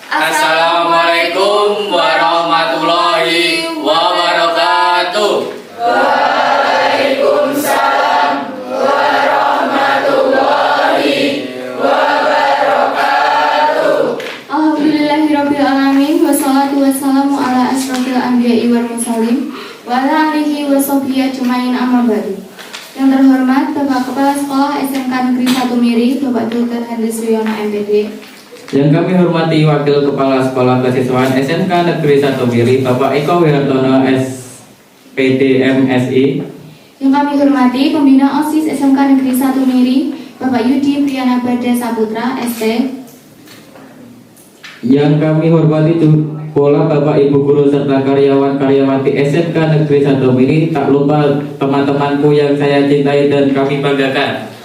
Assalamualaikum warahmatullahi wabarakatuh. Waalaikumsalam warahmatullahi wabarakatuh. Alhamdulillahirabbil alamin wassalatu wassalamu ala asyrofil anbiya'i wal mursalin wa ala alihi wa sahbihi ajmain amma ba'du. Yang terhormat Bapak Kepala Sekolah SMK Negeri 1 Miri, Bapak Dr. Hendris Suyono MPD. Yang kami hormati Wakil Kepala Sekolah Kesiswaan SMK Negeri 1 Miri, Bapak Eko Wihartono SPD MSI. Yang kami hormati Pembina OSIS SMK Negeri 1 Miri, Bapak Yudi Priyana Bada Saputra ST. Yang kami hormati pula Bapak Ibu Guru serta karyawan-karyawati SMK Negeri 1 Miri, tak lupa teman-temanku yang saya cintai dan kami banggakan.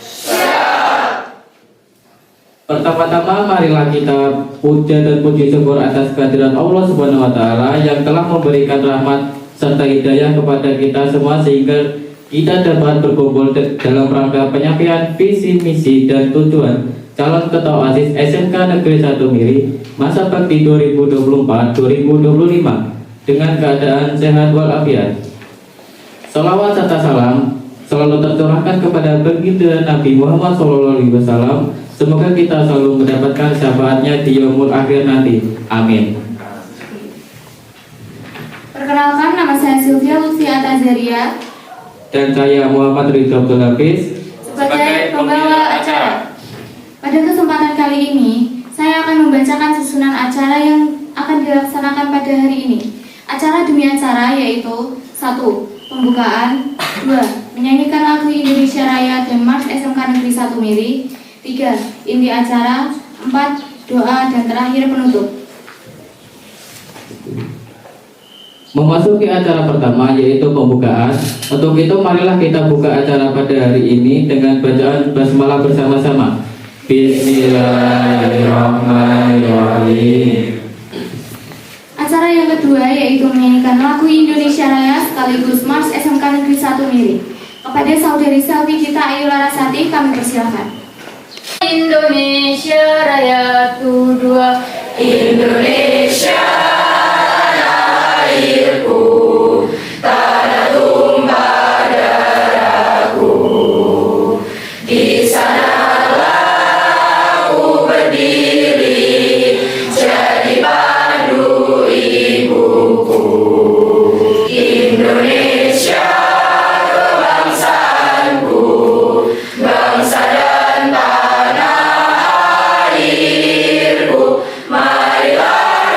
Pertama-tama marilah kita puja dan puji syukur atas kehadiran Allah Subhanahu wa taala yang telah memberikan rahmat serta hidayah kepada kita semua sehingga kita dapat berkumpul dalam rangka penyampaian visi misi dan tujuan calon ketua OSIS SMK Negeri 1 Miri masa bakti 2024-2025 dengan keadaan sehat walafiat. Salawat serta salam selalu tercurahkan kepada baginda Nabi Muhammad SAW. Semoga kita selalu mendapatkan syafaatnya di yaumul akhir nanti. Amin. Perkenalkan, nama saya Sylvia Lutfi Atazaria Dan saya Muhammad Ridho Abdul Hafiz sebagai pembawa acara. Pada kesempatan kali ini, saya akan membacakan susunan acara yang akan dilaksanakan pada hari ini. Acara demi acara yaitu 1. Pembukaan 2. Menyanyikan lagu Indonesia Raya dan Mars SMK Negeri 1 Miri 3. Inti acara 4. Doa dan terakhir penutup. Memasuki acara pertama yaitu pembukaan. Untuk itu marilah kita buka acara pada hari ini dengan bacaan basmalah bersama-sama. Bismillahirrahmanirrahim. Acara yang kedua yaitu menyanyikan lagu Indonesia Raya sekaligus Mars SMK Negeri 1 Miri. Kepada saudari Selvi Gita Ayu Larasati kami persilahkan. Indonesia Raya Tudua, Indonesia airku, tanah tumpah darahku. Di sanalah aku berdiri, jadi pandu ibuku. Indonesia kebangsaanku, bangsa dan tanah airku. Marilah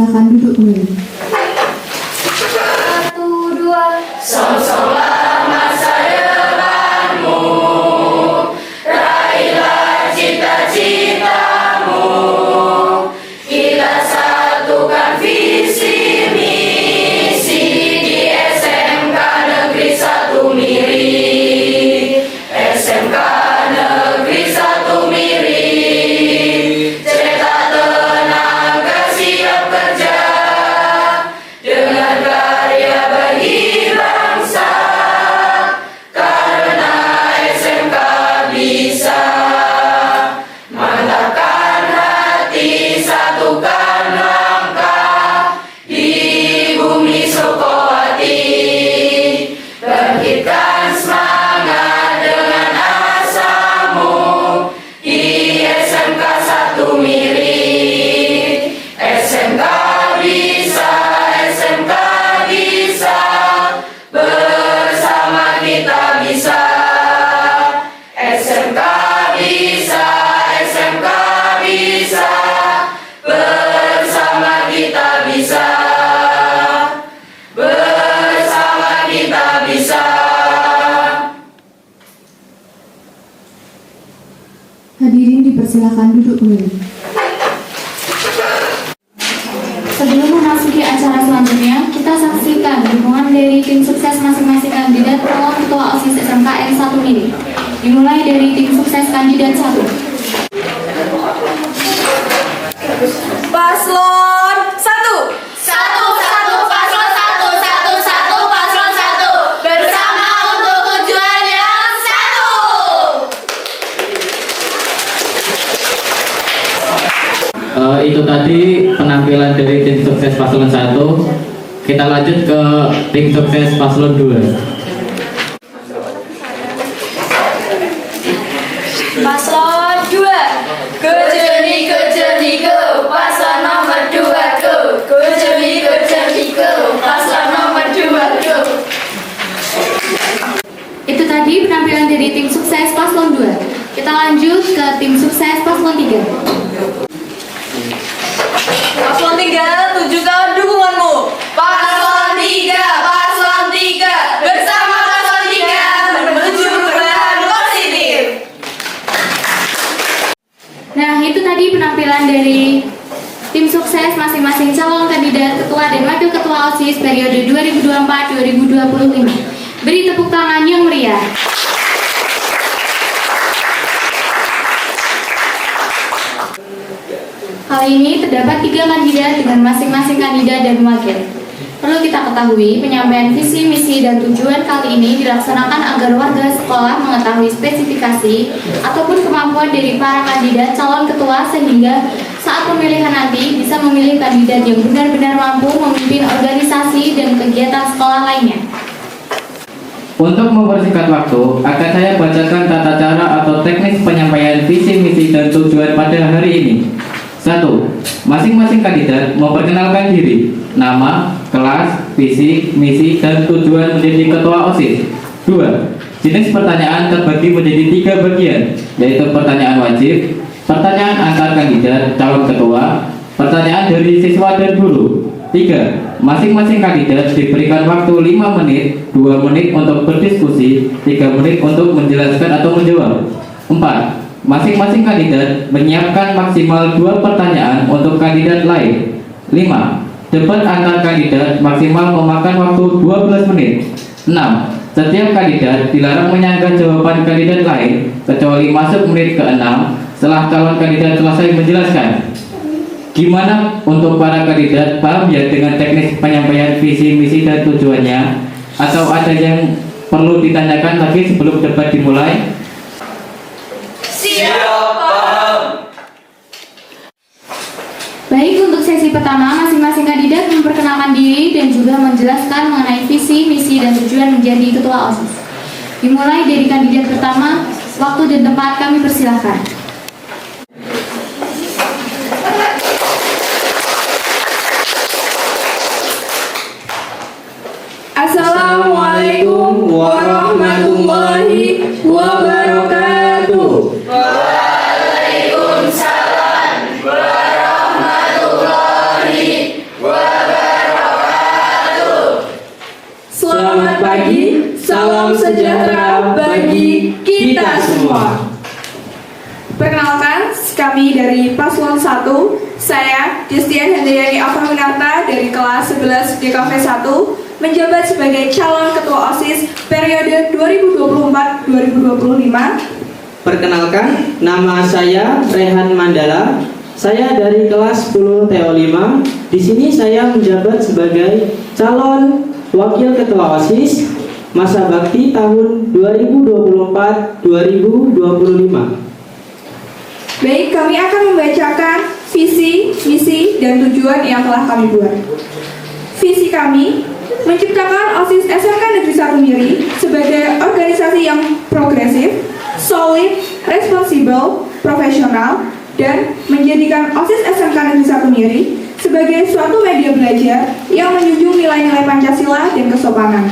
dipersilakan duduk kembali. 1, 2. Song-songlah masa depanmu, raihlah cita-citamu. Kita satukan visi misi di SMK Negeri 1 Miri. SMK Negeri 1 Miri, cetak tenaga siap kerja dengan karya bagi bangsa. Karena SMK bisa mantapkan hati, satukan langkah di bumi Sukowati. Bangkitkan semangat dengan asamu di SMK 1 Miri. SMK bisa, SMK bisa, bersama kita bisa. SMK bisa, SMK bisa, bersama kita bisa. Bersama kita bisa. Hadirin dipersilakan duduk kembali. Sebelum memasuki acara selanjutnya, kita saksikan dukungan dari tim sukses masing-masing kandidat calon ketua OSIS SMKN 1 Miri. Dimulai dari tim sukses kandidat 1. Paslon 1. 1 paslon 1 paslon 1. Bersama untuk tujuan yang satu. Itu tadi penampilan dari tim sukses paslon 1. Kita lanjut ke tim sukses paslon 2. Paslon 2. Ke jernih ke paslon nomor 2 ke. Ke jernih ke paslon nomor 2 ke. Itu tadi penampilan dari tim sukses paslon 2. Kita lanjut ke tim sukses paslon 3. Paslon 3, tunjukkan dukunganmu. Paslon 3 bersama paslon 3 menuju perubahan positif. Nah, itu tadi penampilan dari tim sukses masing-masing calon kandidat ketua dan wakil ketua OSIS periode 2024-2025. Beri tepuk tangan yang meriah. Kali ini terdapat 3 kandidat dengan masing-masing kandidat dan wakil. Perlu kita ketahui, penyampaian visi, misi, dan tujuan kali ini dilaksanakan agar warga sekolah mengetahui spesifikasi ataupun kemampuan dari para kandidat calon ketua sehingga saat pemilihan nanti bisa memilih kandidat yang benar-benar mampu memimpin organisasi dan kegiatan sekolah lainnya. Untuk mempersingkat waktu, akan saya bacakan tata cara atau teknis penyampaian visi, misi, dan tujuan pada hari ini. 1. Masing-masing kandidat memperkenalkan diri, nama, kelas, visi, misi, dan tujuan menjadi ketua OSIS. 2. Jenis pertanyaan terbagi menjadi 3 bagian, yaitu pertanyaan wajib, pertanyaan antar kandidat calon ketua, pertanyaan dari siswa dan guru. 3. Masing-masing kandidat diberikan waktu 5 menit, 2 menit untuk berdiskusi, 3 menit untuk menjelaskan atau menjawab. 4. Masing-masing kandidat menyiapkan maksimal 2 pertanyaan untuk kandidat lain. 5. Debat antar kandidat maksimal memakan waktu 12 menit. 6. Setiap kandidat dilarang menyanggah jawaban kandidat lain kecuali masuk menit ke-6 setelah calon kandidat selesai menjelaskan. Gimana untuk para kandidat, paham ya dengan teknis penyampaian visi, misi, dan tujuannya? Atau ada yang perlu ditanyakan lagi sebelum debat dimulai? Siap, paham. Baik, untuk sesi pertama, masing-masing kandidat memperkenalkan diri dan juga menjelaskan mengenai visi, misi, dan tujuan menjadi ketua OSIS. Dimulai dari kandidat pertama, waktu dan tempat kami persilahkan. Assalamualaikum warahmatullahi wabarakatuh. Waalaikumsalam warahmatullahi lagi, salam sejahtera bagi kita semua. Perkenalkan, kami dari Paslon 1, saya Destian Hendriani Afrawinata dari kelas 11 DKV 1 menjabat sebagai calon ketua OSIS periode 2024-2025. Perkenalkan, nama saya Rehan Mandala. Saya dari kelas 10 TO 5. Di sini saya menjabat sebagai calon wakil ketua OSIS masa bakti tahun 2024-2025. Baik, kami akan membacakan visi, misi, dan tujuan yang telah kami buat. Visi kami menciptakan OSIS SMK Negeri 1 Miri sebagai organisasi yang progresif, solid, responsibel, profesional, dan menjadikan OSIS SMK Negeri 1 Miri sebagai suatu media belajar yang menjunjung nilai-nilai Pancasila dan kesopanan,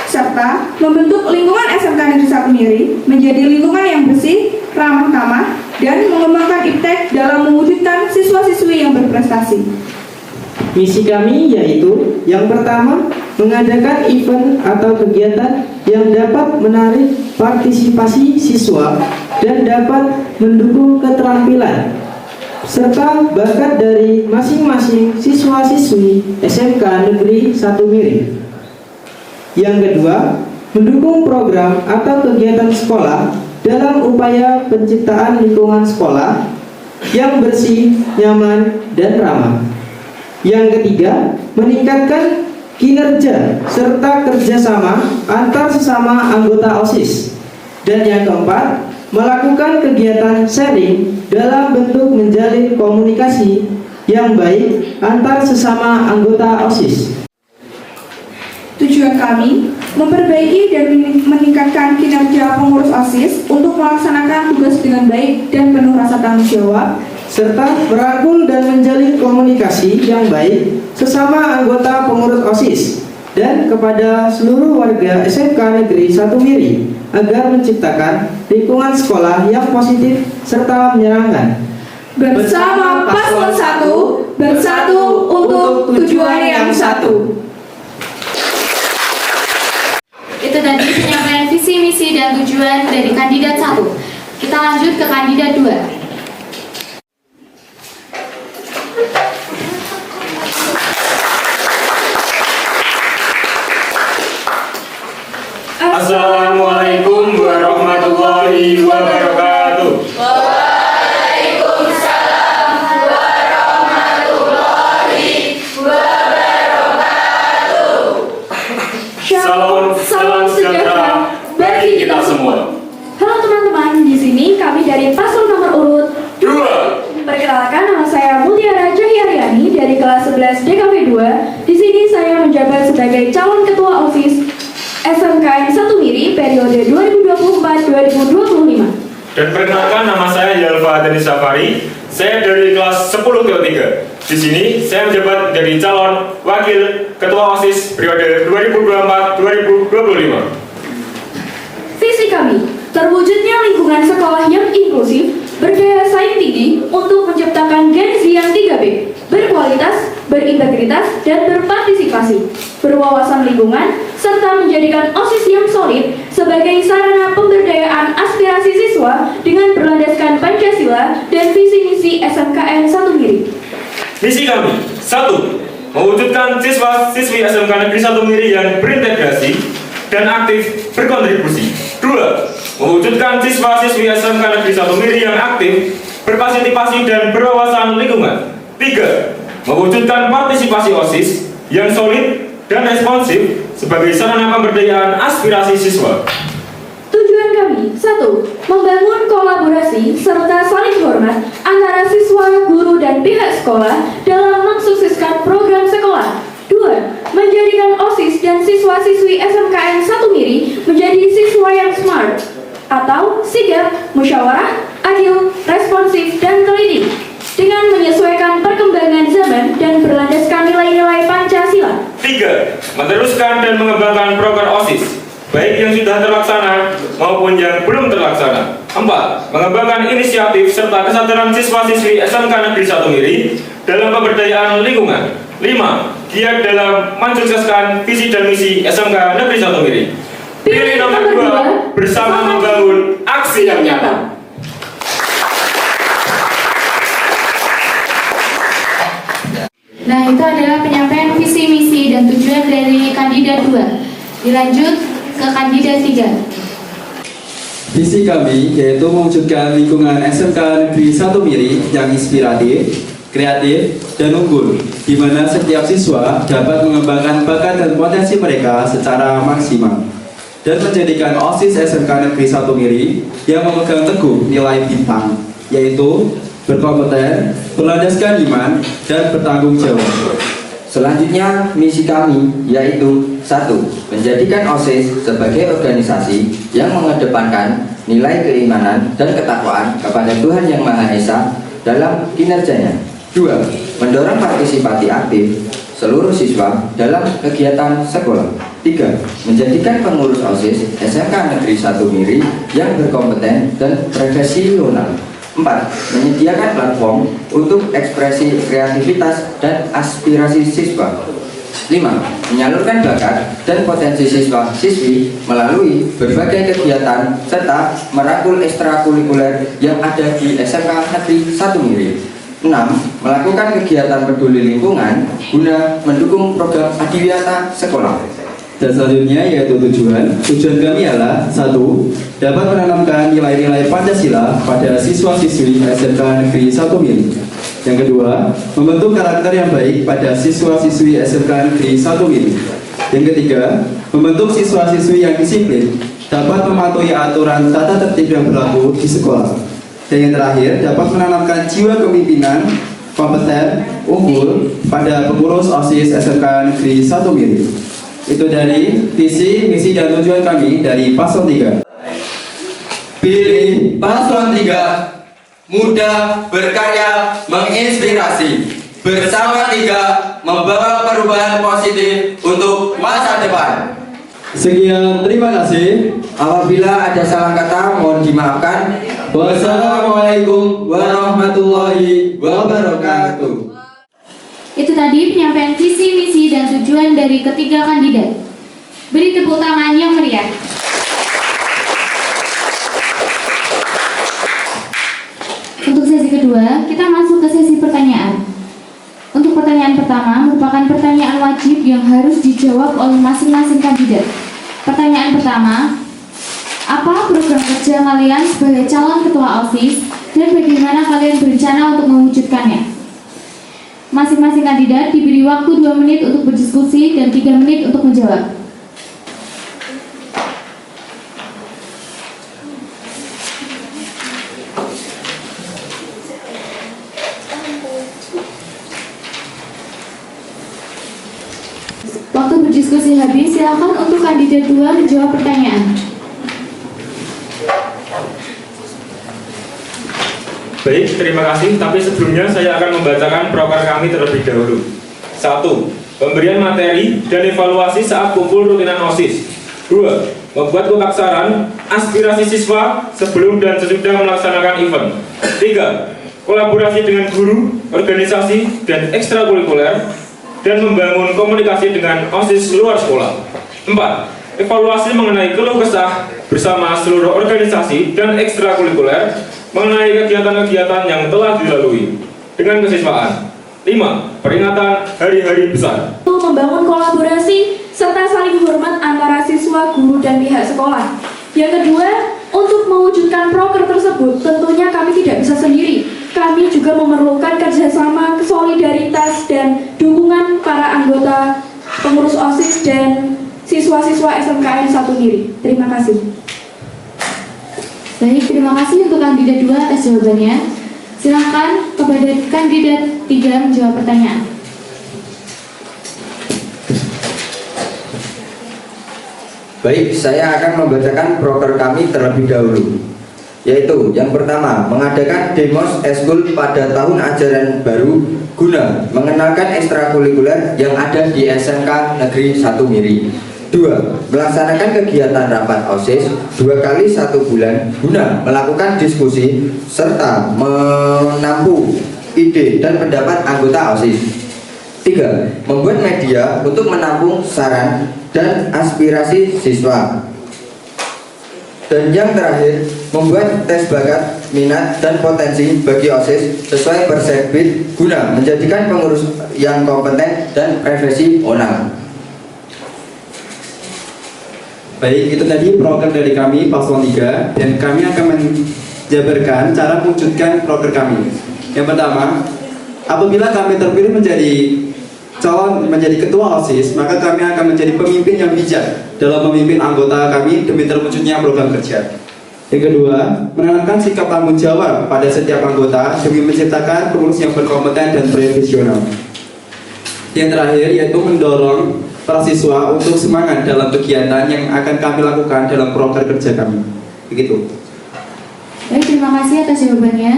serta membentuk lingkungan SMK Negeri 1 Miri menjadi lingkungan yang bersih, ramah tamah, dan mengembangkan iptek dalam mewujudkan siswa-siswi yang berprestasi. Misi kami yaitu yang pertama, mengadakan event atau kegiatan yang dapat menarik partisipasi siswa dan dapat mendukung keterampilan serta bakat dari masing-masing siswa-siswi SMK Negeri 1 Miri. Yang kedua, mendukung program atau kegiatan sekolah dalam upaya penciptaan lingkungan sekolah yang bersih, nyaman, dan ramah. Yang ketiga, meningkatkan kinerja serta kerjasama antar sesama anggota OSIS. Dan yang keempat, melakukan kegiatan sharing dalam bentuk menjalin komunikasi yang baik antar sesama anggota OSIS. Tujuan kami memperbaiki dan meningkatkan kinerja pengurus OSIS untuk melaksanakan tugas dengan baik dan penuh rasa tanggung jawab, serta merangkul dan menjalin komunikasi yang baik sesama anggota pengurus OSIS dan kepada seluruh warga SMK Negeri 1 Miri agar menciptakan lingkungan sekolah yang positif serta menyenangkan. Bersama Paslon 1, bersatu untuk tujuan yang satu. Itu tadi penyampaian visi, misi, dan tujuan dari kandidat 1. Kita lanjut ke kandidat 2. Assalamualaikum warahmatullahi wabarakatuh. Waalaikumsalam warahmatullahi wabarakatuh. Salam sejahtera bagi kita semua. Halo teman-teman, di sini kami dari paslon nomor urut 2. Perkenalkan, nama saya Mutiara Cahyariani dari kelas 11 DKV 2. Di sini saya menjabat sebagai calon ketua OSIS SMKN 1 Miri periode 2024-2025. Dan perkenalkan, nama saya Yalfa Denis Safari. Saya dari kelas 10 TO 3. Di sini saya menjabat menjadi calon wakil ketua OSIS periode 2024-2025. Visi kami, terwujudnya lingkungan sekolah yang inklusif, berdaya saing tinggi untuk menciptakan Gen Z yang 3B, berkualitas, berintegritas, dan berpartisipasi, berwawasan lingkungan, serta menjadikan OSIS yang solid sebagai sarana pemberdayaan aspirasi siswa dengan berlandaskan Pancasila dan visi-misi SMKN 1 Miri. Misi kami, 1. Mewujudkan siswa-siswi SMK Negeri 1 Miri yang berintegrasi dan aktif berkontribusi. 2. Mewujudkan siswa-siswi SMK Negeri 1 Miri yang aktif, berpartisipasi dan berwawasan lingkungan. 3. Mewujudkan partisipasi OSIS yang solid dan responsif sebagai sarana pemberdayaan aspirasi siswa. Tujuan kami, 1. Membangun kolaborasi serta saling hormat antara siswa, guru, dan pihak sekolah dalam mensukseskan program sekolah. 2. Menjadikan OSIS dan siswa-siswi SMKN 1 Miri menjadi siswa yang smart atau sigap, musyawarah, adil, responsif, dan teliti dengan menyesuaikan perkembangan zaman dan berlandaskan nilai-nilai Pancasila. 3. Meneruskan dan mengembangkan program OSIS, baik yang sudah terlaksana maupun yang belum terlaksana. 4. Mengembangkan inisiatif serta kesadaran siswa-siswi SMK Negeri 1 Miri dalam pemberdayaan lingkungan. 5. giat dalam mensukseskan visi dan misi SMK Negeri 1 Miri. Pilih nomor 2 bersama membangun aksi yang nyata. Nah, itu adalah penyampaian visi, misi, dan tujuan dari kandidat 2. Dilanjut ke kandidat 3. Visi kami yaitu mewujudkan lingkungan SMK Negeri 1 Miri yang inspiratif, kreatif, dan unggul, di mana setiap siswa dapat mengembangkan bakat dan potensi mereka secara maksimal, dan menjadikan OSIS SMK Negeri 1 Miri yang memegang teguh nilai bintang, yaitu berkompeten, berlandaskan iman, dan bertanggung jawab. Selanjutnya, misi kami yaitu 1. Menjadikan OSIS sebagai organisasi yang mengedepankan nilai keimanan dan ketakwaan kepada Tuhan Yang Maha Esa dalam kinerjanya. 2. Mendorong partisipasi aktif seluruh siswa dalam kegiatan sekolah. 3. Menjadikan pengurus OSIS SMK Negeri 1 Miri yang berkompeten dan profesional. 4. Menyediakan platform untuk ekspresi kreativitas dan aspirasi siswa. 5. Menyalurkan bakat dan potensi siswa-siswi melalui berbagai kegiatan serta merangkul ekstrakurikuler yang ada di SMK Negeri 1 Miri. 6. Melakukan kegiatan peduli lingkungan guna mendukung program adiwiyata sekolah. Dan selanjutnya yaitu tujuan kami adalah 1. Dapat menanamkan nilai-nilai Pancasila pada siswa-siswi SMK Negeri 1 Miri. Yang kedua, membentuk karakter yang baik pada siswa-siswi SMK Negeri 1 Miri. Yang ketiga, membentuk siswa-siswi yang disiplin, dapat mematuhi aturan tata tertib yang berlaku di sekolah. Dan yang terakhir, dapat menanamkan jiwa kepemimpinan, kompeten, unggul pada pengurus OSIS SMK Negeri 1 Miri. Itu dari visi, misi, dan tujuan kami dari Paslon 3. Pilih Paslon 3. Muda, berkarya, menginspirasi. Bersama 3 membawa perubahan positif untuk masa depan. Sekian, terima kasih. Apabila ada salah kata mohon dimaafkan. Wassalamualaikum warahmatullahi wabarakatuh. Itu tadi penyampaian visi, misi, dan tujuan dari ketiga kandidat. Beri tepuk tangan yang meriah. Untuk sesi kedua, kita masuk ke sesi pertanyaan. Untuk pertanyaan pertama merupakan pertanyaan wajib yang harus dijawab oleh masing-masing kandidat. Pertanyaan pertama, apa program kerja kalian sebagai calon ketua OSIS dan bagaimana kalian berencana untuk mewujudkannya? Masing-masing kandidat diberi waktu 2 menit untuk berdiskusi dan 3 menit untuk menjawab. Waktu berdiskusi habis, silakan untuk kandidat 2 menjawab pertanyaan. Baik, terima kasih. Tapi sebelumnya saya akan membacakan proker kami terlebih dahulu. 1. Pemberian materi dan evaluasi saat kumpul rutinan OSIS. 2. Membuat kotak saran aspirasi siswa sebelum dan sesudah melaksanakan event. 3. Kolaborasi dengan guru, organisasi, dan ekstrakurikuler, dan membangun komunikasi dengan OSIS luar sekolah. 4. Evaluasi mengenai keluh kesah bersama seluruh organisasi dan ekstrakurikuler mengenai kegiatan-kegiatan yang telah dilalui dengan kesiswaan. 5. Peringatan hari-hari besar. Untuk membangun kolaborasi serta saling hormat antara siswa, guru, dan pihak sekolah. Yang kedua, untuk mewujudkan proker tersebut, tentunya kami tidak bisa sendiri. Kami juga memerlukan kerjasama, solidaritas, dan dukungan para anggota pengurus OSIS dan siswa-siswa SMKN 1 Miri. Terima kasih. Baik, terima kasih untuk kandidat 2 atas jawabannya. Silakan kepada kandidat 3 menjawab pertanyaan. Baik, saya akan membacakan proker kami terlebih dahulu. Yaitu, yang pertama, mengadakan demos eskul pada tahun ajaran baru guna mengenalkan ekstrakurikuler yang ada di SMK Negeri 1 Miri. 2. Melaksanakan kegiatan rapat OSIS 2 kali 1 bulan guna melakukan diskusi serta menampung ide dan pendapat anggota OSIS. 3. 3. Membuat media untuk menampung saran dan aspirasi siswa. Dan yang terakhir, membuat tes bakat, minat, dan potensi bagi OSIS sesuai perserbit guna menjadikan pengurus yang kompeten dan profesional. Baik, itu tadi program dari kami Paslon 3, dan kami akan menjabarkan cara mewujudkan program kami. Yang pertama, apabila kami terpilih menjadi ketua OSIS, maka kami akan menjadi pemimpin yang bijak dalam memimpin anggota kami demi terwujudnya program kerja. Yang kedua, menanamkan sikap tanggung jawab pada setiap anggota demi menciptakan pengurus yang berkompeten dan profesional. Yang terakhir, yaitu mendorong para siswa untuk semangat dalam kegiatan yang akan kami lakukan dalam program kerja kami. Begitu. Baik, terima kasih atas jawabannya.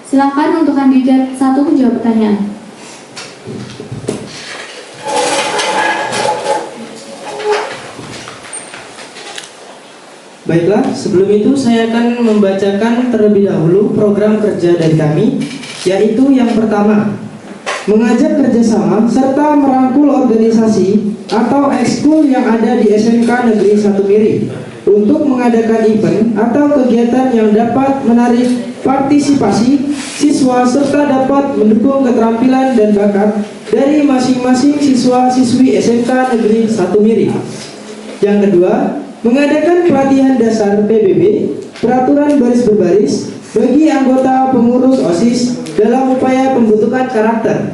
Silakan untuk kandidat 1 menjawab pertanyaan. Baiklah, sebelum itu saya akan membacakan terlebih dahulu program kerja dari kami, yaitu yang pertama, mengajak kerjasama serta merangkul organisasi atau ekskul yang ada di SMK Negeri 1 Miri untuk mengadakan event atau kegiatan yang dapat menarik partisipasi siswa serta dapat mendukung keterampilan dan bakat dari masing-masing siswa-siswi SMK Negeri 1 Miri. Yang kedua, mengadakan pelatihan dasar PBB, peraturan baris berbaris bagi anggota pengurus OSIS dalam upaya pembentukan karakter.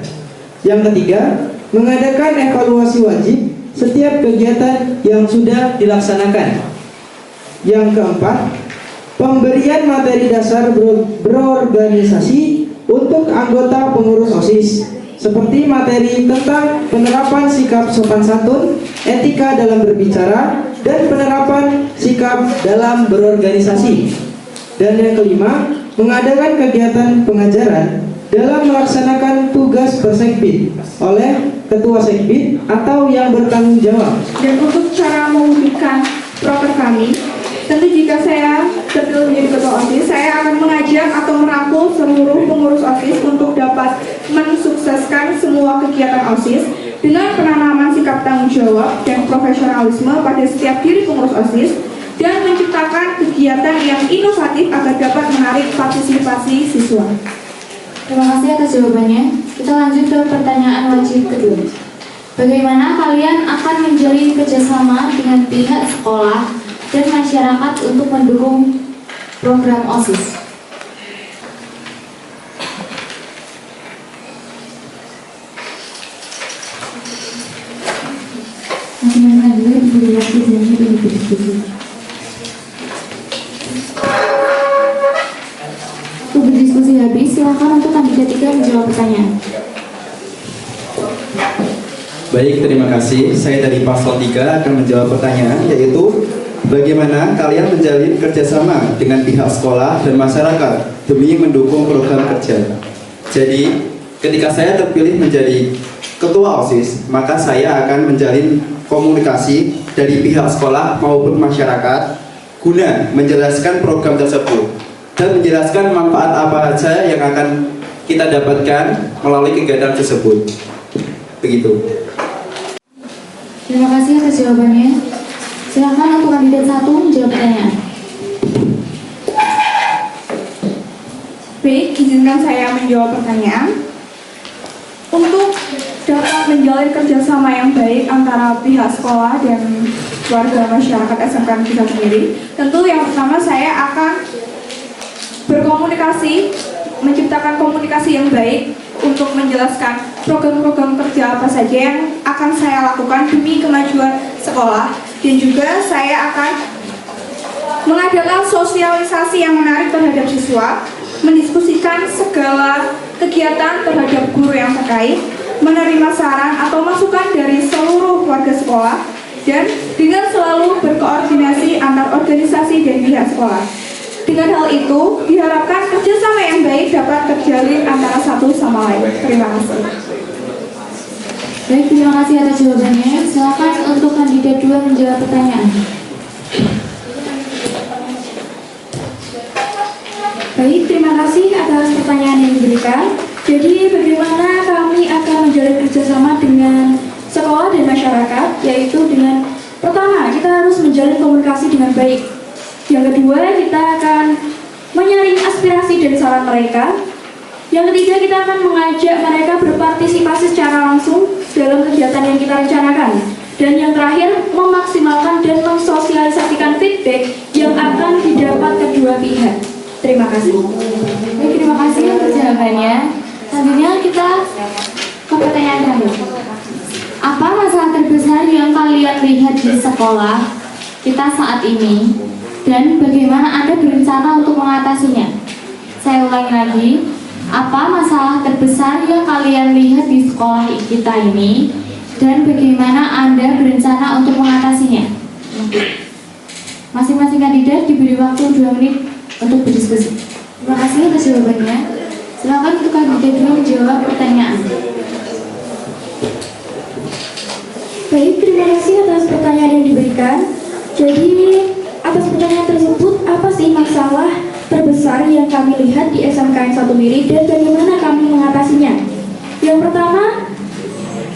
Yang ketiga, mengadakan evaluasi wajib setiap kegiatan yang sudah dilaksanakan. Yang keempat, pemberian materi dasar berorganisasi untuk anggota pengurus OSIS, seperti materi tentang penerapan sikap sopan santun, etika dalam berbicara, dan penerapan sikap dalam berorganisasi. Dan yang kelima, mengadakan kegiatan pengajaran dalam melaksanakan tugas persekbid oleh ketua sekbid atau yang bertanggung jawab. Dan untuk cara mewujudkan proker kami, tentu jika saya terpilih menjadi ketua OSIS, saya akan mengajak atau merangkul seluruh pengurus OSIS untuk dapat mensukseskan semua kegiatan OSIS dengan penanaman sikap tanggung jawab dan profesionalisme pada setiap diri pengurus OSIS dan menciptakan kegiatan yang inovatif agar dapat menarik partisipasi siswa. Terima kasih atas jawabannya. Kita lanjut ke pertanyaan wajib kedua. Bagaimana kalian akan menjalin kerjasama dengan pihak sekolah dan masyarakat untuk mendukung program OSIS? Untuk berdiskusi habis, silakan untuk kandidat 3 menjawab pertanyaan. Baik, terima kasih. Saya dari Paslon 3 akan menjawab pertanyaan, yaitu bagaimana kalian menjalin kerjasama dengan pihak sekolah dan masyarakat demi mendukung program kerja. Jadi, ketika saya terpilih menjadi ketua OSIS, maka saya akan menjalin komunikasi dari pihak sekolah maupun masyarakat guna menjelaskan program tersebut dan menjelaskan manfaat apa saja yang akan kita dapatkan melalui kegiatan tersebut. Begitu. Terima kasih atas jawabannya. Silakan untuk kandidat 1 menjawab pertanyaan. Baik, izinkan saya menjawab pertanyaan. Untuk dapat menjalin kerjasama yang baik antara pihak sekolah dan warga masyarakat SMK Negeri 1 Miri, tentu yang pertama saya akan berkomunikasi, menciptakan komunikasi yang baik untuk menjelaskan program-program kerja apa saja yang akan saya lakukan demi kemajuan sekolah, dan juga saya akan mengadakan sosialisasi yang menarik terhadap siswa, mendiskusikan segala kegiatan terhadap guru yang terkait, menerima saran atau masukan dari seluruh warga sekolah, dan dengan selalu berkoordinasi antar organisasi dan pihak sekolah. Dengan hal itu, diharapkan kerjasama yang baik dapat terjalin antara satu sama lain. Terima kasih. Baik, terima kasih atas jawabannya. Silakan untuk kandidat 2 menjawab pertanyaan. Baik, terima kasih atas pertanyaan yang diberikan. Jadi, bagaimana kami akan menjalin kerjasama dengan masyarakat, yaitu dengan pertama, kita harus menjalin komunikasi dengan baik. Yang kedua, kita akan menyaring aspirasi dan saran mereka. Yang ketiga, kita akan mengajak mereka berpartisipasi secara langsung dalam kegiatan yang kita rencanakan. Dan yang terakhir, memaksimalkan dan mensosialisasikan feedback yang akan didapat kedua pihak. Terima kasih. Baik, terima kasih untuk jawabannya. Selanjutnya kita ke pertanyaan kami. Apa masalah terbesar yang kalian lihat di sekolah kita saat ini dan bagaimana Anda berencana untuk mengatasinya? Saya ulangi lagi. Apa masalah terbesar yang kalian lihat di sekolah kita ini dan bagaimana Anda berencana untuk mengatasinya? Masing-masing kandidat diberi waktu 2 menit untuk berdiskusi. Terima kasih atas jawabannya. Silakan untuk kandidat 2 menjawab pertanyaan. Baik, terima kasih atas pertanyaan yang diberikan. Jadi, atas pertanyaan tersebut, apa sih masalah terbesar yang kami lihat di SMKN 1 Miri dan bagaimana kami mengatasinya? Yang pertama,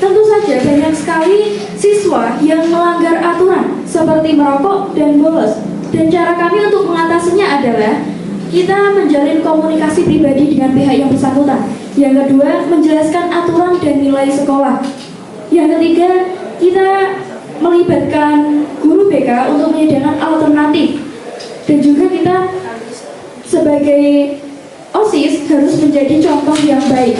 tentu saja banyak sekali siswa yang melanggar aturan seperti merokok dan bolos. Dan cara kami untuk mengatasinya adalah kita menjalin komunikasi pribadi dengan pihak yang bersangkutan. Yang kedua, menjelaskan aturan dan nilai sekolah. Yang ketiga, kita melibatkan guru BK untuk menyediakan alternatif. Dan juga kita sebagai OSIS harus menjadi contoh yang baik.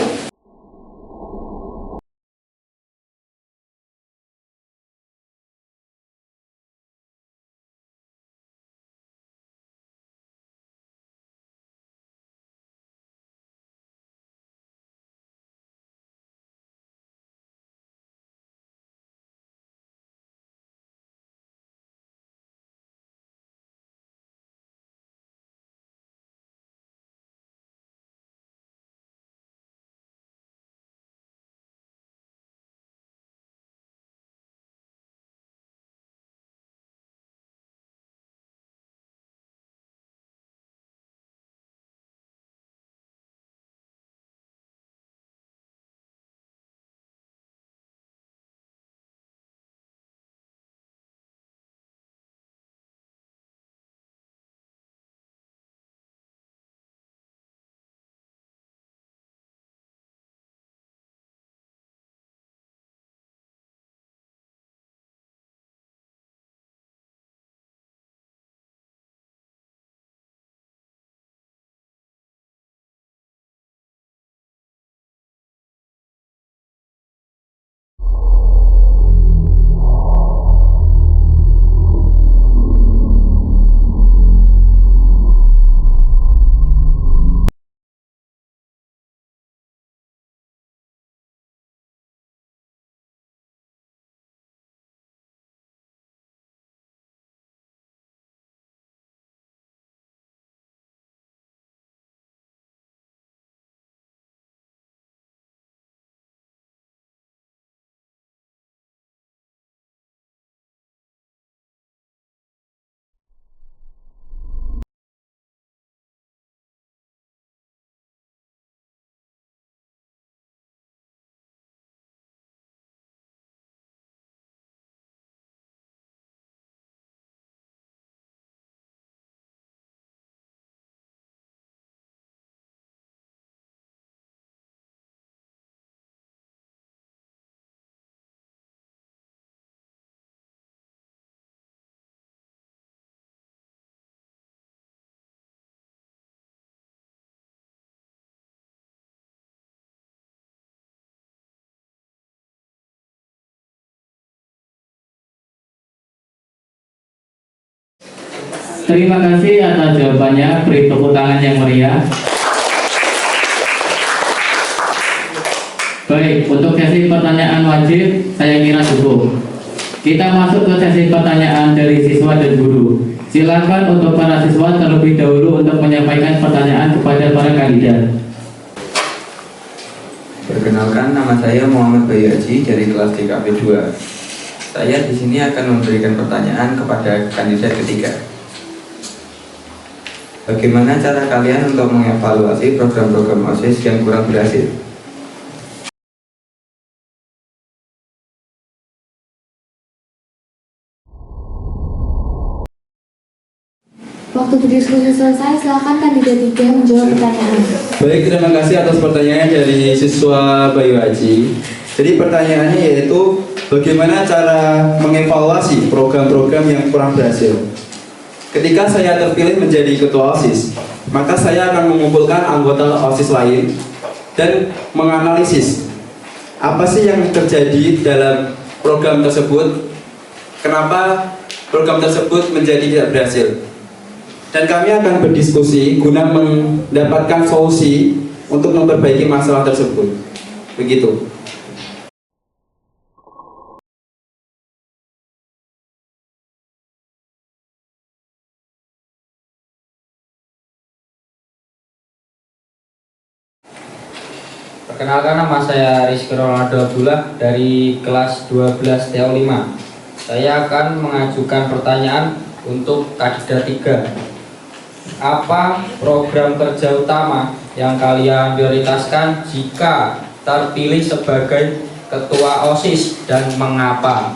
Terima kasih atas jawabannya. Beri tepuk tangan yang meriah. Baik, untuk sesi pertanyaan wajib saya kira cukup. Kita masuk ke sesi pertanyaan dari siswa dan guru. Silakan untuk para siswa terlebih dahulu untuk menyampaikan pertanyaan kepada para kandidat. Perkenalkan, nama saya Muhammad Bayu Haji dari kelas DKP 2. Saya di sini akan memberikan pertanyaan kepada kandidat ketiga. Bagaimana cara kalian untuk mengevaluasi program-program OSIS yang kurang berhasil? Waktu berdiskusi selesai, silakan kandidat 3 menjawab pertanyaan. Baik, terima kasih atas pertanyaannya dari siswa Bayu Haji. Jadi pertanyaannya yaitu bagaimana cara mengevaluasi program-program yang kurang berhasil. Ketika saya terpilih menjadi ketua OSIS, maka saya akan mengumpulkan anggota OSIS lain dan menganalisis apa sih yang terjadi dalam program tersebut, kenapa program tersebut menjadi tidak berhasil. Dan kami akan berdiskusi guna mendapatkan solusi untuk memperbaiki masalah tersebut. Begitu. Perkenalkan, nama saya Rizky Ronaldo Abdullah dari kelas 12 TO 5. Saya akan mengajukan pertanyaan untuk kandidat 3. Apa program kerja utama yang kalian prioritaskan jika terpilih sebagai ketua OSIS dan mengapa?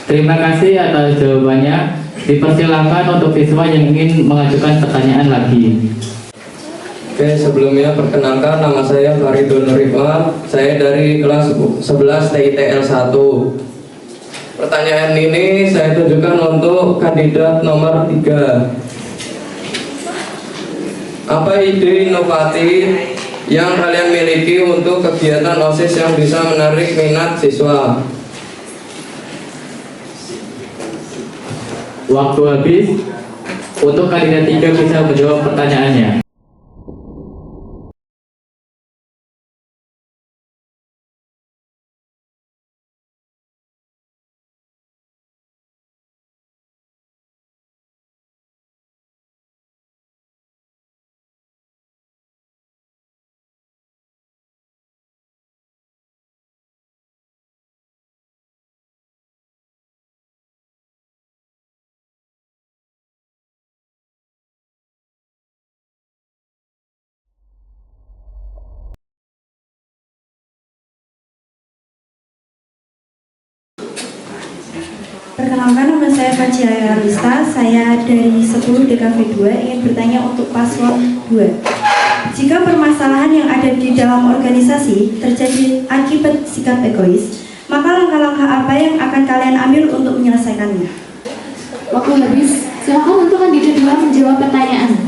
Terima kasih atas jawabannya. Dipersilakan untuk siswa yang ingin mengajukan pertanyaan lagi. Oke, sebelumnya perkenalkan, nama saya Faridun Nurifat. Saya dari kelas 11 TITL 1. Pertanyaan ini saya tujukan untuk kandidat nomor 3. Apa ide inovatif yang kalian miliki untuk kegiatan OSIS yang bisa menarik minat siswa? Waktu habis. Untuk kandidat 3 bisa menjawab pertanyaannya. Perkenalkan, nama saya Fajia Arista. Saya dari 10 DKV 2 ingin bertanya untuk paslon 2. Jika permasalahan yang ada di dalam organisasi terjadi akibat sikap egois, maka langkah-langkah apa yang akan kalian ambil untuk menyelesaikannya? Waktu habis, silakan untuk kandidat 2 menjawab pertanyaan.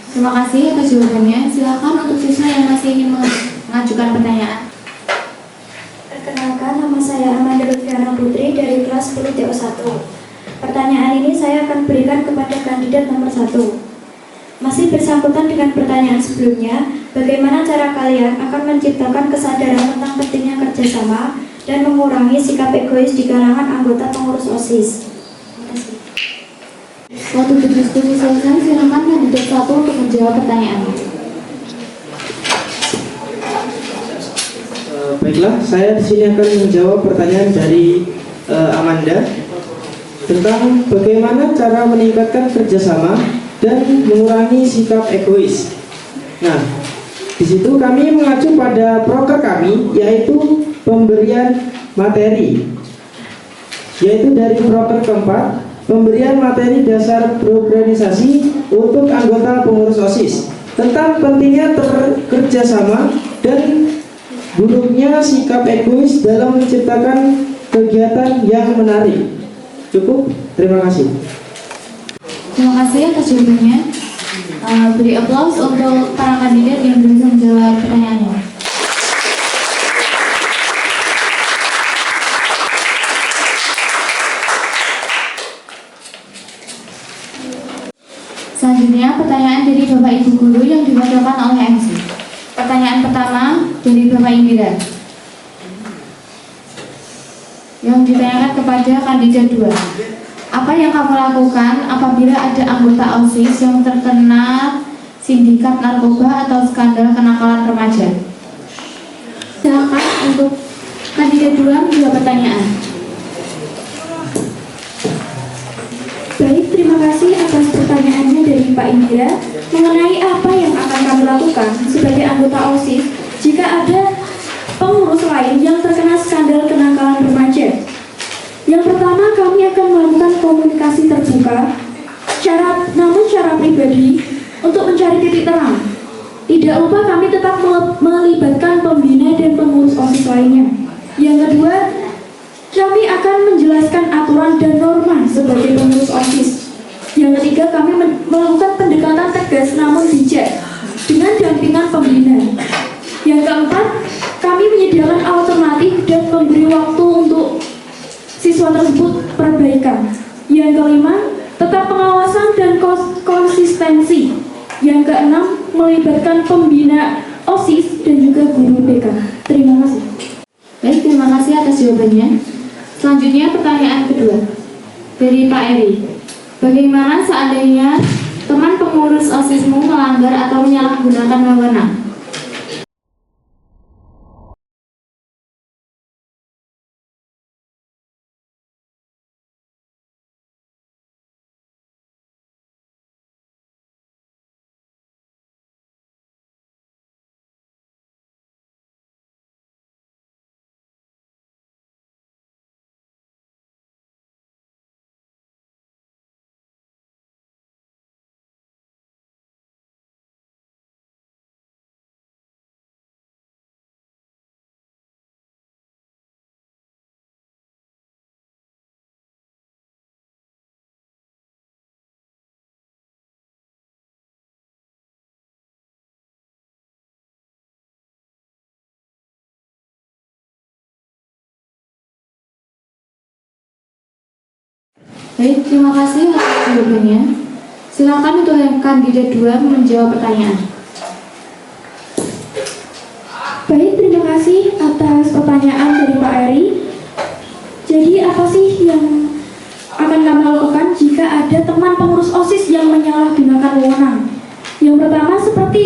Terima kasih atas jawabannya. Silakan untuk siswa yang masih ingin mengajukan pertanyaan. Perkenalkan, nama saya Amanda Lutfiana Putri dari kelas 10 TO 1. Pertanyaan ini saya akan berikan kepada kandidat nomor 1. Masih bersangkutan dengan pertanyaan sebelumnya, bagaimana cara kalian akan menciptakan kesadaran tentang pentingnya kerjasama dan mengurangi sikap egois di kalangan anggota pengurus OSIS? Waktu berdiskusi selesai, silakan kandidat 1 untuk menjawab pertanyaan. Baiklah, saya di sini akan menjawab pertanyaan dari Amanda tentang bagaimana cara meningkatkan kerjasama dan mengurangi sikap egois. Nah, di situ kami mengacu pada proker kami, yaitu pemberian materi, yaitu dari proker keempat, pemberian materi dasar berorganisasi untuk anggota pengurus OSIS tentang pentingnya kerjasama dan buruknya sikap egois dalam menciptakan kegiatan yang menarik. Cukup, terima kasih. Terima kasih atas jawabannya. Beri aplaus untuk para kandidat yang bisa menjawab pertanyaannya. Selanjutnya pertanyaan dari Bapak Ibu Guru yang diwakilkan oleh MC. Pertanyaan pertama dari Bapak Indira yang ditanyakan kepada kandidat 2. Apa yang kamu lakukan apabila ada anggota OSIS yang terkena sindikat narkoba atau skandal kenakalan remaja? Silakan untuk kandidat 2 menjawab pertanyaan. Baik, terima kasih atas pertanyaannya dari Pak Indira mengenai apa yang akan kami lakukan sebagai anggota OSIS jika ada pengurus lain yang terkena skandal kenakalan remaja. Yang pertama, kami akan melakukan komunikasi terbuka, namun secara pribadi untuk mencari titik terang. Tidak lupa kami tetap melibatkan pembina dan pengurus OSIS lainnya. Yang kedua, kami akan menjelaskan aturan dan norma sebagai pengurus OSIS. Yang ketiga, kami melakukan pendekatan tegas namun bijak dengan dampingan pembina. Yang keempat, kami menyediakan alternatif dan memberi waktu untuk siswa tersebut perbaikan. Yang kelima, tetap pengawasan dan konsistensi. Yang keenam, melibatkan pembina OSIS dan juga guru BK. Terima kasih. Baik, terima kasih atas jawabannya. Selanjutnya pertanyaan kedua dari Pak Eri. Bagaimana seandainya teman pengurus OSISmu melanggar atau menyalahgunakan wewenang? Baik, terima kasih atas jawabannya. Silakan untuk yang kandidat 2 menjawab pertanyaan. Baik, terima kasih atas pertanyaan dari Pak Eri. Jadi apa sih yang akan kami lakukan jika ada teman pengurus OSIS yang menyalahgunakan wewenang? Yang pertama, seperti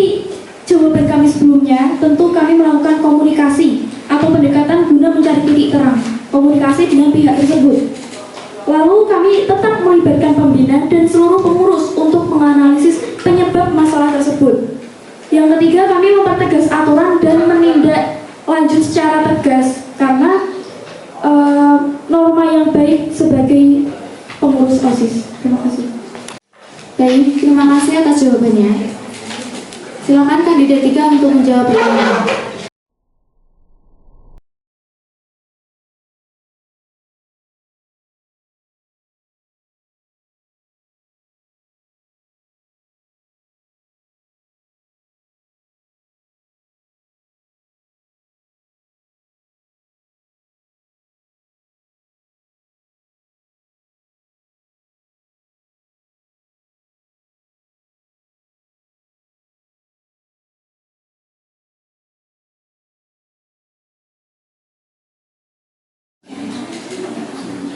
jawaban kami sebelumnya, tentu kami melakukan komunikasi atau pendekatan guna mencari titik terang komunikasi dengan pihak tersebut. Lalu kami tetap melibatkan pembina dan seluruh pengurus untuk menganalisis penyebab masalah tersebut. Yang ketiga, kami mempertegas aturan dan menindak lanjut secara tegas karena norma yang baik sebagai pengurus OSIS. Terima kasih. Baik, terima kasih atas jawabannya. Silakan kandidat 3 untuk menjawab pertanyaan.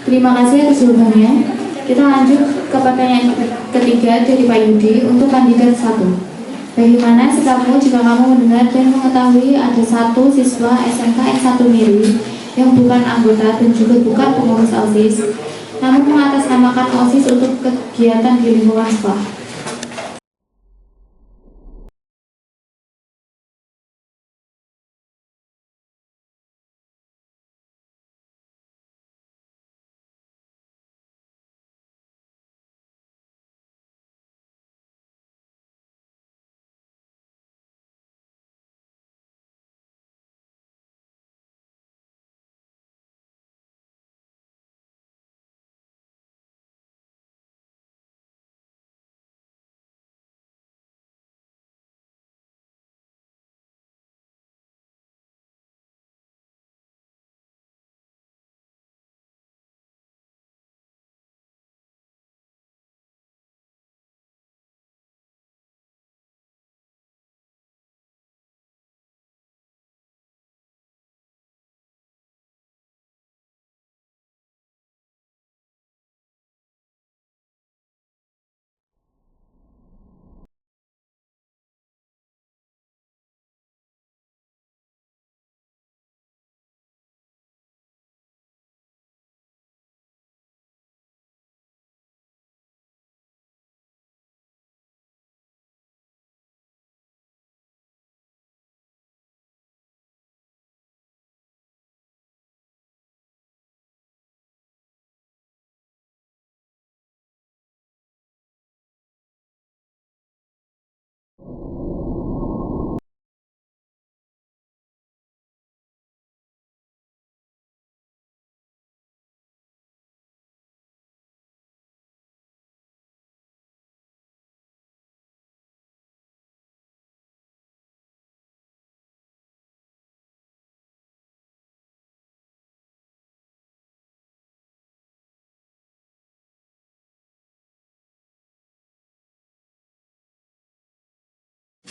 Terima kasih atas jawabannya. Kita lanjut ke pertanyaan ketiga dari Pak Yudi untuk kandidat 1. Bagaimana sikapmu jika kamu mendengar dan mengetahui ada satu siswa SMK N1 Miri yang bukan anggota dan juga bukan pengurus OSIS, namun mengatasnamakan OSIS untuk kegiatan di lingkungan sekolah?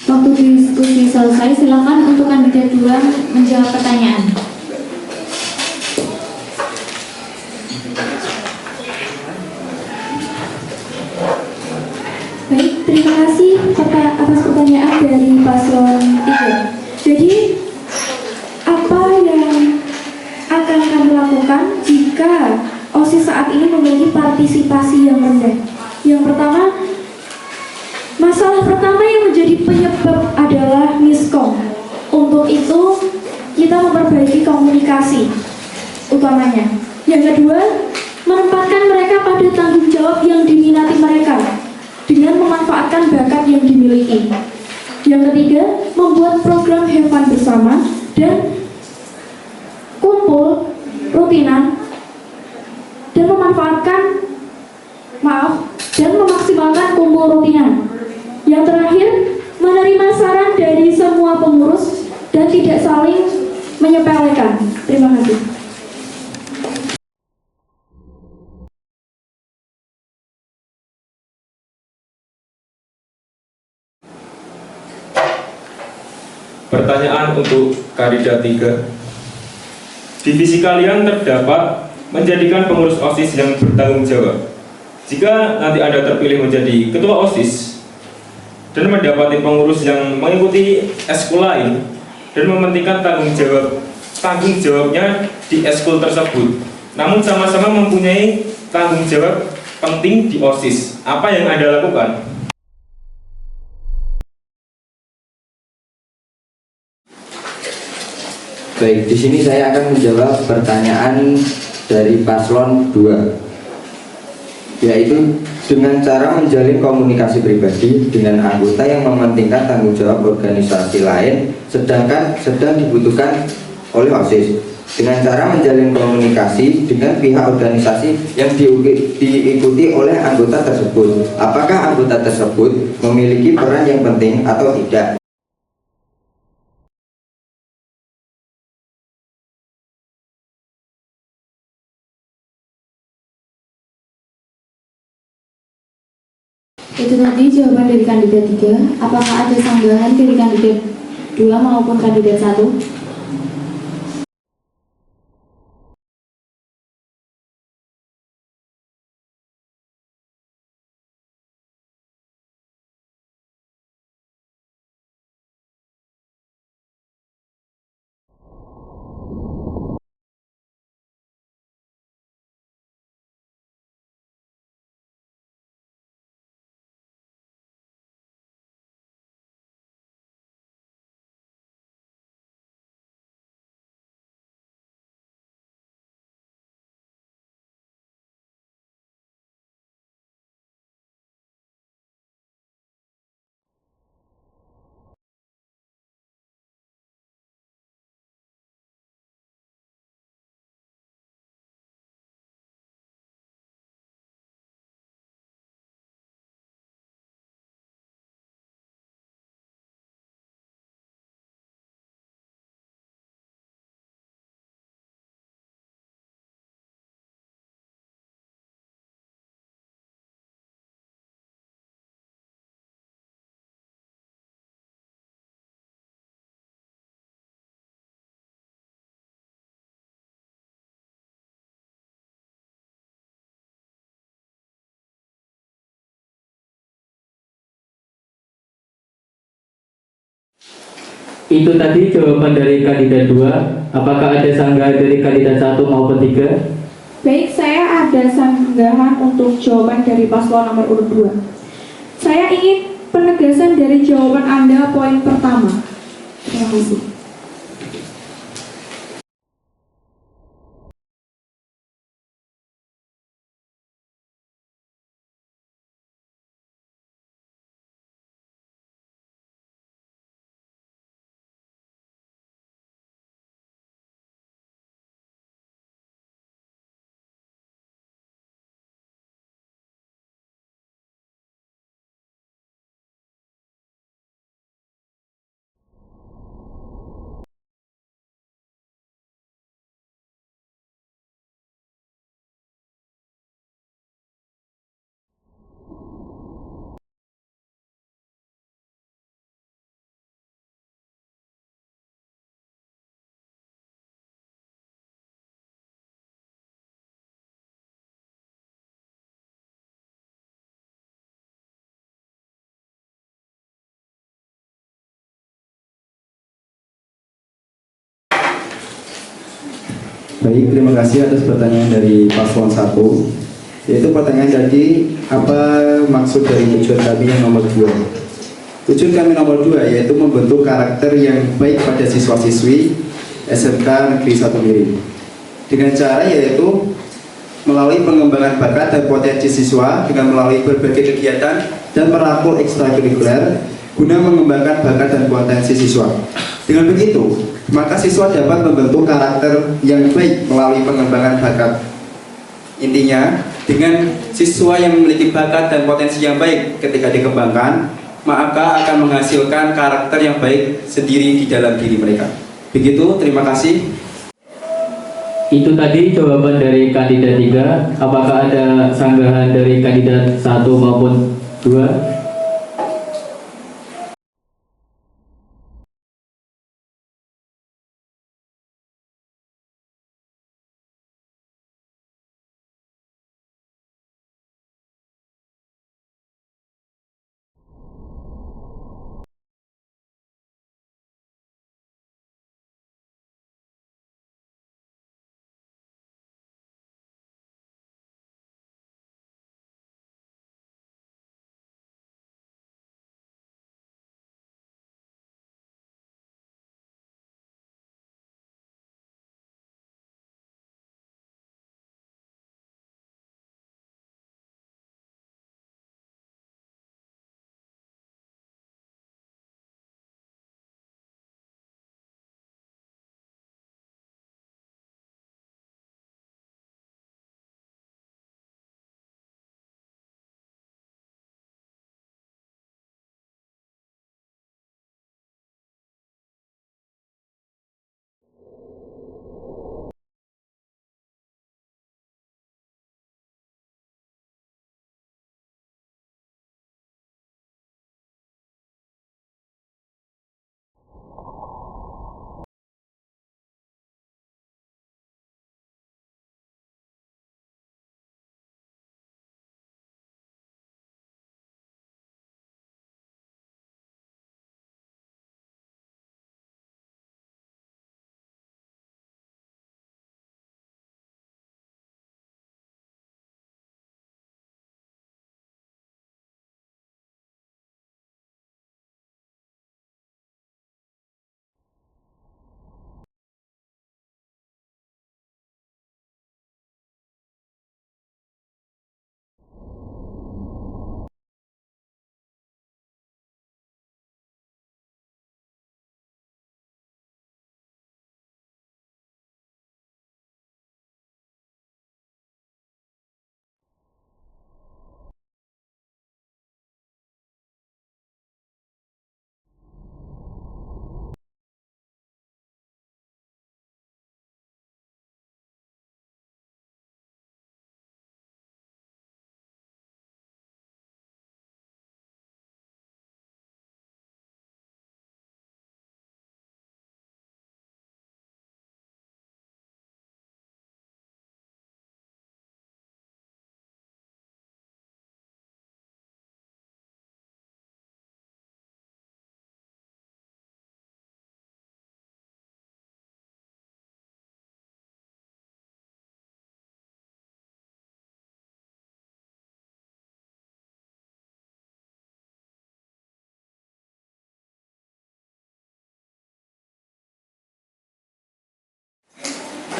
Waktu diskusi selesai, silakan untuk kandidat 2 menjawab pertanyaan. Baik, terima kasih atas pertanyaan dari paslon 3. Jadi, apa yang akan kami lakukan jika OSIS saat ini memiliki partisipasi yang rendah? Yang pertama, masalah pertama yang menjadi penyebab adalah miskom. Untuk itu, kita memperbaiki komunikasi utamanya. Yang kedua, menempatkan mereka pada tanggung jawab yang diminati mereka dengan memanfaatkan bakat yang dimiliki. Yang ketiga, membuat program have fun bersama dan kumpul rutinan dan memaksimalkan kumpul rutinan. Yang terakhir, menerima saran dari semua pengurus dan tidak saling menyepelekan. Terima kasih. Pertanyaan untuk kandidat 3. Divisi kalian terdapat menjadikan pengurus OSIS yang bertanggung jawab. Jika nanti Anda terpilih menjadi ketua OSIS dan mendapati pengurus yang mengikuti eskul lain dan mementingkan tanggung jawabnya di eskul tersebut, namun sama-sama mempunyai tanggung jawab penting di OSIS, apa yang Anda lakukan? Baik, di sini saya akan menjawab pertanyaan dari paslon 2, yaitu dengan cara menjalin komunikasi pribadi dengan anggota yang mementingkan tanggung jawab organisasi lain sedang dibutuhkan oleh OSIS, dengan cara menjalin komunikasi dengan pihak organisasi yang diikuti oleh anggota tersebut, apakah anggota tersebut memiliki peran yang penting atau tidak. Itu tadi jawaban dari kandidat 3. Apakah ada sanggahan dari kandidat 2 maupun kandidat 1? Itu tadi jawaban dari kandidat 2. Apakah ada sanggahan dari kandidat 1 maupun 3? Baik, saya ada sanggahan untuk jawaban dari paslon nomor urut 2. Saya ingin penegasan dari jawaban Anda poin pertama. Terima kasih. Baik, terima kasih atas pertanyaan dari paslon 1. Yaitu pertanyaan tadi, apa maksud dari tujuan kami yang nomor 2? Tujuan kami nomor 2 yaitu membentuk karakter yang baik pada siswa-siswi SMK Negeri 1 Miri. Dengan cara yaitu melalui pengembangan bakat dan potensi siswa dengan melalui berbagai kegiatan dan merangkul ekstrakurikuler guna mengembangkan bakat dan potensi siswa. Dengan begitu, maka siswa dapat membentuk karakter yang baik melalui pengembangan bakat. Intinya, dengan siswa yang memiliki bakat dan potensi yang baik ketika dikembangkan, maka akan menghasilkan karakter yang baik sendiri di dalam diri mereka. Begitu, terima kasih. Itu tadi jawaban dari kandidat 3. Apakah ada sanggahan dari kandidat 1 maupun 2?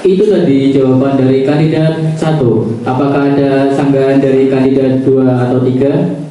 Itu tadi jawaban dari kandidat 1. Apakah ada sanggahan dari kandidat 2 atau 3?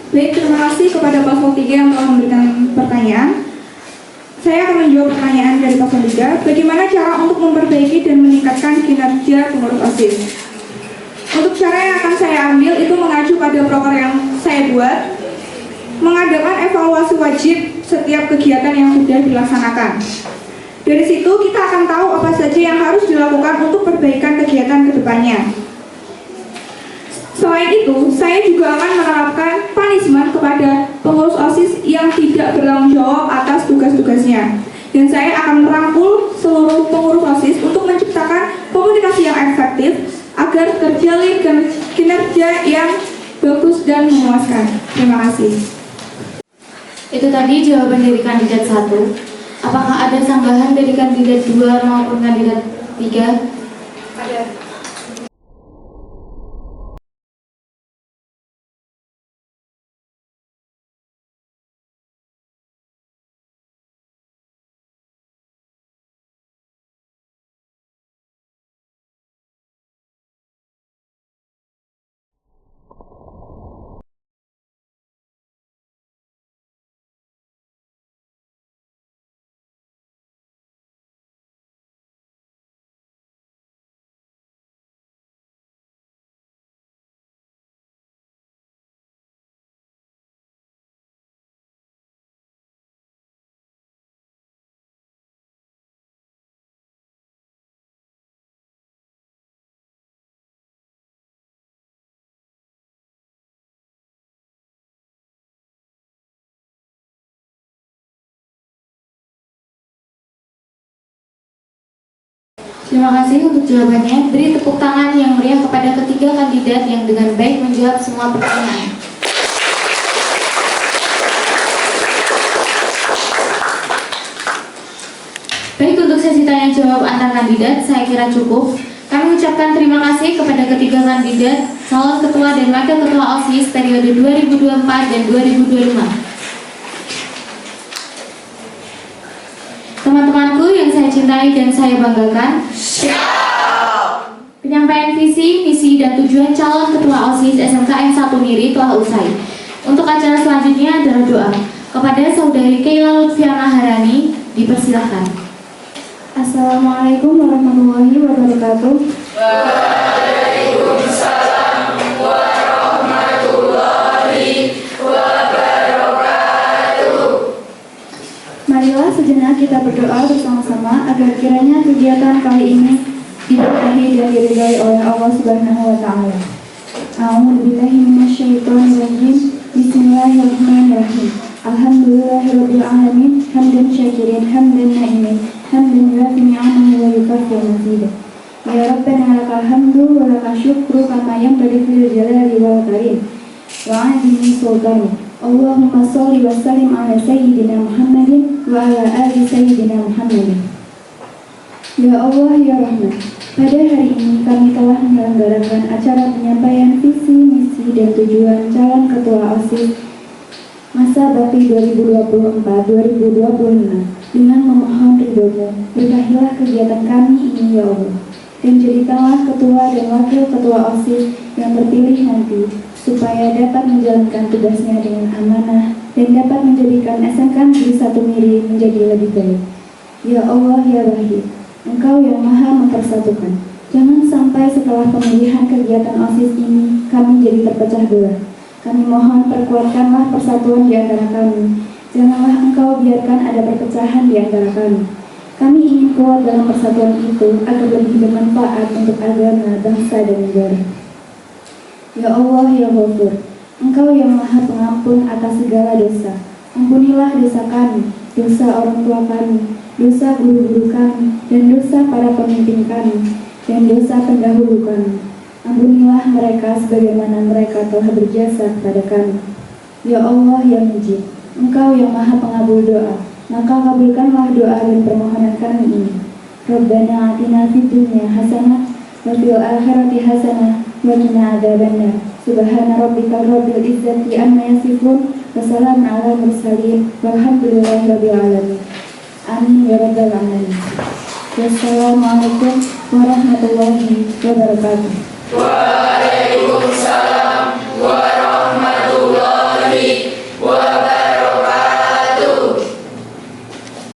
Baik, terima kasih kepada paslon 3 yang telah memberikan pertanyaan. Saya akan menjawab pertanyaan dari paslon 3. Bagaimana cara untuk memperbaiki dan meningkatkan kinerja pengurus OSIS? Untuk cara yang akan saya ambil itu mengacu pada proker yang saya buat, mengadakan evaluasi wajib setiap kegiatan yang sudah dilaksanakan. Dari situ kita akan tahu apa saja yang harus dilakukan untuk perbaikan kegiatan ke depannya. Selain itu, saya juga akan menerapkan punishment kepada pengurus OSIS yang tidak bertanggung jawab atas tugas-tugasnya. Dan saya akan merangkul seluruh pengurus OSIS untuk menciptakan komunikasi yang efektif agar terjalin kinerja yang bagus dan memuaskan. Terima kasih. Itu tadi jawaban dari kandidat 1. Apakah ada sanggahan dari kandidat 2 maupun kandidat 3? Ada. Terima kasih untuk jawabannya. Beri tepuk tangan yang meriah kepada ketiga kandidat yang dengan baik menjawab semua pertanyaan. Baik, untuk sesi tanya jawab antar kandidat saya kira cukup. Kami ucapkan terima kasih kepada ketiga kandidat calon ketua dan wakil ketua OSIS periode 2024 dan 2025. Teman-temanku yang saya cintai dan saya banggakan, penyampaian visi, misi, dan tujuan calon ketua OSIS SMKN 1 Miri telah usai. Untuk acara selanjutnya adalah doa. Kepada Saudari Keila Lutfiana Harani, dipersilahkan. Assalamualaikum warahmatullahi wabarakatuh. Waalaikumsalam warahmatullahi wabarakatuh. Marilah sejenak kita berdoa bersama-sama agar kiranya kegiatan kali ini diberkahi dan diridhai oleh Allah Subhanahu wa taala. A'udzubillahi minasyaitonirrajim. Bismillahirrahmanirrahim. Alhamdulillahirabbil alamin, hamdan syakirin, hamdan na'imin, hamdan yuafi ni'amahu wa yukafi mazidah. Ya Rabbana lakal hamdu wa lakal syukru kama yanbaghi fil jalali wal karim wa 'azimi sultani. Allahumma sholli wa sallim ala sayyidina Muhammadin wa ala ali sayyidina Muhammadin. Ya Allah, ya Rahman, pada hari ini kami telah menyelenggarakan acara penyampaian visi, misi, dan tujuan calon ketua OSIS masa bakti 2024-2025 dengan memohon ridho-Mu. Berkahilah kegiatan kami ini, ya Allah, dan jadikanlah ketua dan wakil ketua OSIS yang terpilih nanti supaya dapat menjalankan tugasnya dengan amanah dan dapat menjadikan SMK Negeri 1 Miri menjadi lebih baik. Ya Allah, ya Wahid, Engkau yang maha mempersatukan. Jangan sampai setelah pemilihan kegiatan OSIS ini kami jadi terpecah belah. Kami mohon perkuatkanlah persatuan di antara kami. Janganlah Engkau biarkan ada perpecahan di antara kami. Kami ingin kuat dalam persatuan itu agar lebih bermanfaat untuk agama, bangsa, dan negara. Ya Allah, ya Ghafur, Engkau yang maha pengampun atas segala dosa. Ampunilah dosa kami, dosa orang tua kami, dosa guru-guru kami, dan dosa para pemimpin kami, dan dosa pendahulu kami. Ampunilah mereka sebagaimana mereka telah berjasa kepada kami. Ya Allah yang Mujib, Engkau yang maha pengabul doa, maka kabulkanlah doa dan permohonan kami ini. Rabbana atina fid dunya hasanah wa fil akhirati hasanah wa qina adzabannar. Subhana rabbika rabbil izzati amma yasifun wa salamun alal mursalin walhamdulillahi rabbil alamin. Amin ya rabbal alamin. Wassalamualaikum warahmatullahi wabarakatuh. Waalaikumsalam